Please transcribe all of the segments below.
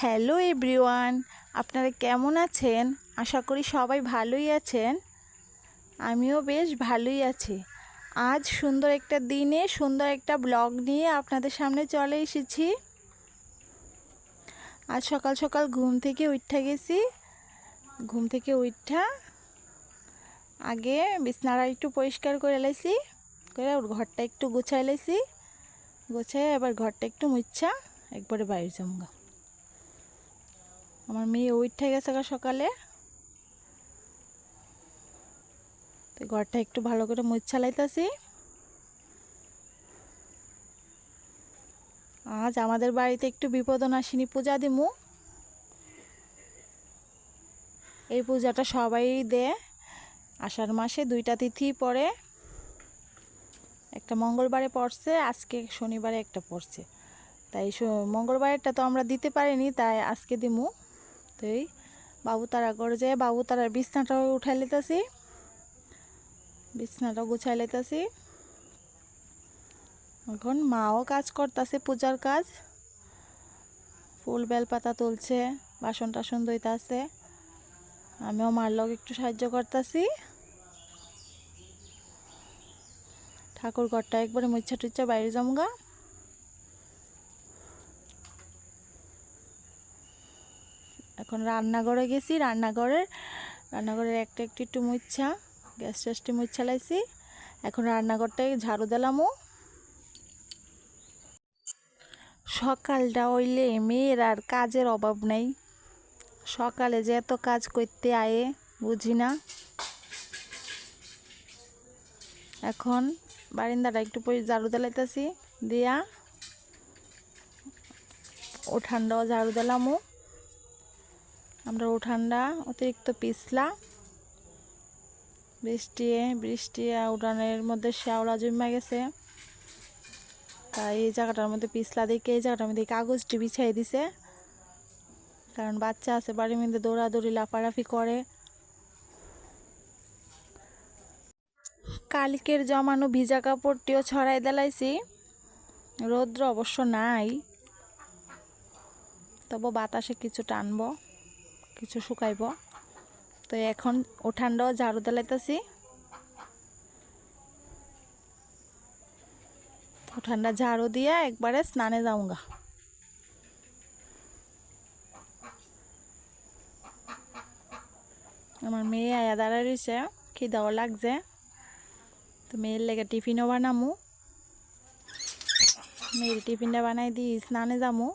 Hello everyone, আপনারা কেমন আছেন? আশা করি সবাই ভালোই আছেন। আমিও বেশ ভালোই আছি। আজ সুন্দর একটা দিনে সুন্দর একটা ব্লগ নিয়ে আপনাদের সামনে চলে এসেছি। আজ সকাল সকাল ঘুম থেকে উঠা গেছি। ঘুম থেকে উঠা আগে বিছনাটা একটু পরিষ্কার করে লাইছি, করে ঘরটা একটু গুছাই লাইছি, গুছাই এবার ঘরটা একটু মুছা একবারে বাইরে যাবো। আমার মেয়ে উঠে গেছে সকালে, তো ঘরটা একটু ভালো করে মুছা লাইতাছি। আজ আমাদের বাড়িতে একটু বিপদনাশিনী পূজা দিমু। এই পূজাটা সবাই দেয়। আষাঢ় মাসে 2টা তিথি পড়ে, একটা মঙ্গলবারে পড়ছে, আজকে শনিবারে একটা পড়ছে। তাই মঙ্গলবারেরটা তো আমরা দিতে পারিনি, তাই আজকে দিমু। তো এই বাবু তারা করে যায়, বাবু তারার বিছনাটাও উঠাই লেতাছি, বিছনাটাও গুছাই লেতাছি। এখন মাও কাজ করতেছে, পূজার কাজ, ফুল বেলপাতা তুলছে, বাসন টাসন ধুইতাছে। আমিও মার লগে একটু সাহায্য করতেছি। ঠাকুর ঘরটা একবারে মুচ্ছা টুচ্ছা বাইরে জমগা। এখন রান্নাঘরে গেছি, রান্নাঘরের একটা একটু মুচ্ছা, গ্যাস ট্যাসটি মুচ্ছা লাইছি। এখন রান্নাঘরটাই ঝাড়ু দিলামও। সকালটা হইলে মেয়ের আর কাজের অভাব নাই। সকালে যে এত কাজ করতে আয়ে বুঝি না। এখন বারিন্দাটা একটু ঝাড়ু দিলাইতেছি, দিয়া উঠানটাও ঝাড়ু দিলামও। আমরা উঠানটা অতিরিক্ত পিছলা, বৃষ্টি উঠানের মধ্যে শ্যাওলা জমা গেছে, তাই এই জায়গাটার মধ্যে পিছলা দেখে এই জায়গাটার মধ্যে কাগজটি বিছাই দিছে। কারণ বাচ্চা আছে বাড়ির মধ্যে, দৌড়াদৌড়ি লাফালাফি করে। কালকের জমানো ভিজা কাপড়টিও ছড়াই দিলাইছি। রৌদ্র অবশ্য নাই, তবে বাতাসে কিছু টানবো, কিছু শুকাইব। তো এখন উঠানটাও ঝাড়ু দিলাইতেছি। উঠানটা ঝাড়ু দিয়ে একবারে স্নানে যাওগা। আমার মেয়ে আয়া দাঁড়ায় রয়েছে, খিদাও লাগছে, তো মেয়ের লেগে টিফিনও বানামু। মেয়ের টিফিনটা বানাই দিই, স্নানে যামু।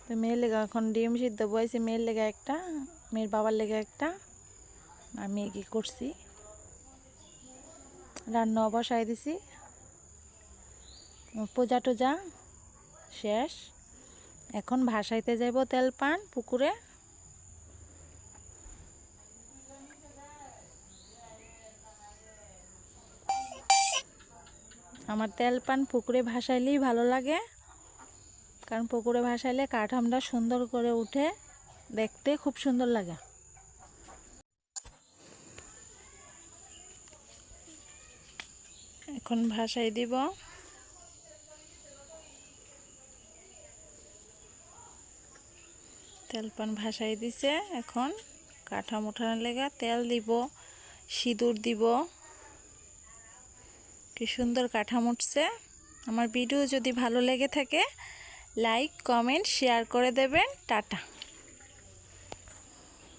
তো মেয়ের লেগে এখন ডিম সিদ্ধ বয়েছে, মেয়ের লেগে একটা, মেয়ের বাবার লেগে একটা, আর মেয়ে কি করছি রান্না বসাই দিছি। পূজা টুজা শেষ, এখন ভাসাইতে যাইব তেল পান পুকুরে। আমার তেল পান পুকুরে ভাসাইলেই ভালো লাগে, কারণ পুকুরে ভাসাইলে কাঠামটা সুন্দর করে উঠে, দেখতে খুব সুন্দর লাগে। এখন ভাসাই দিব। তেল পান ভাসাই দিছে, এখন কাঠাম উঠানোর লেগে তেল দিব, সিঁদুর দিব। কি সুন্দর কাঠাম উঠছে। আমার ভিডিও যদি ভালো লেগে থাকে লাইক কমেন্ট শেয়ার করে দেবেন। টাটা।